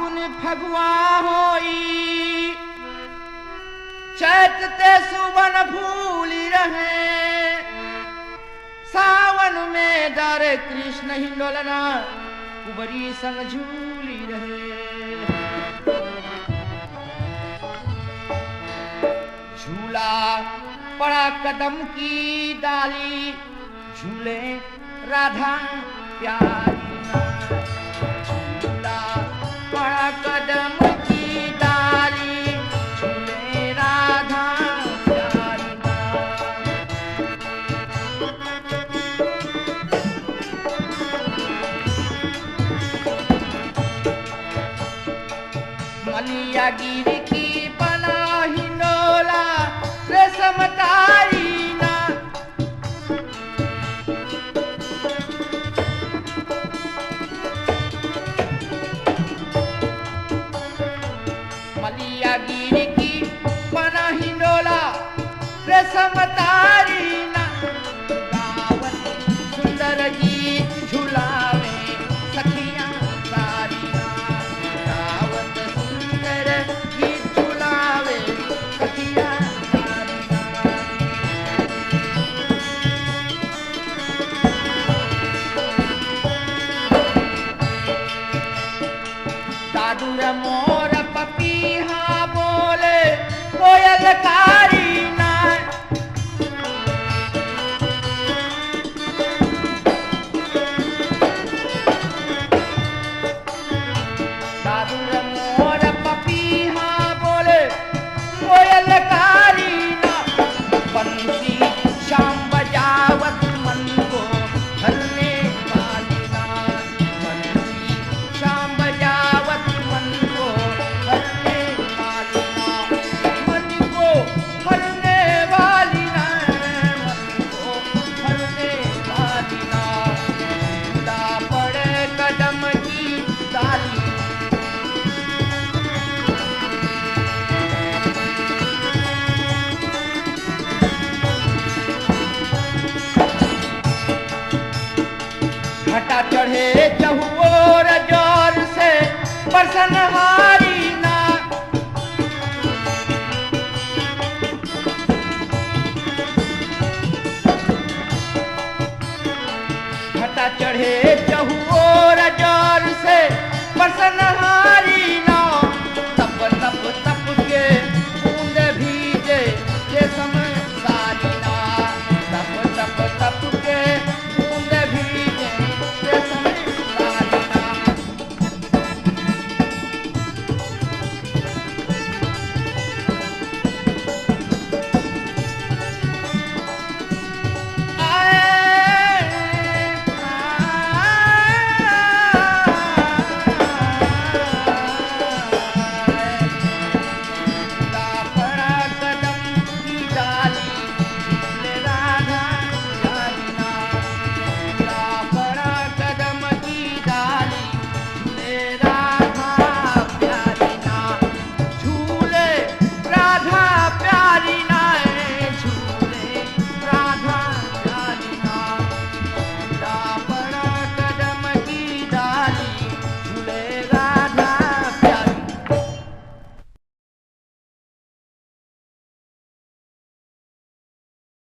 फागुन फगुआ होई चैत ते सुवन फूली रहे सावन में डर कृष्ण हिंडोलना कुबरी संग झूली रहे झूला पड़ा कदम की डाली झूले राधा प्यारी झूला पड़ा कदम की डाली झूले राधा प्यारी मलिया गिर की बना हिंडोला रेशम तारी गिर की बना हिंडोला रेशम तारी ना गावत सुंदर गीत झुलावे सखियां सारी ना गावत सुंदर गीत झुलावे सखियां सारी ना दादुर मोर पपीहा बोले कोयल कारी ना दादुर मोर पपीहा बोले कोयल कारी ना बंसी शाम बजावत मन को हरने वाली ना बंसी शाम बजावत मन को हरने वाली ना मन को हरने वाली ना मन को हरने वाली ना झूला पड़े कदम की डाली घटा चढ़े चहुओर जोर से बरसन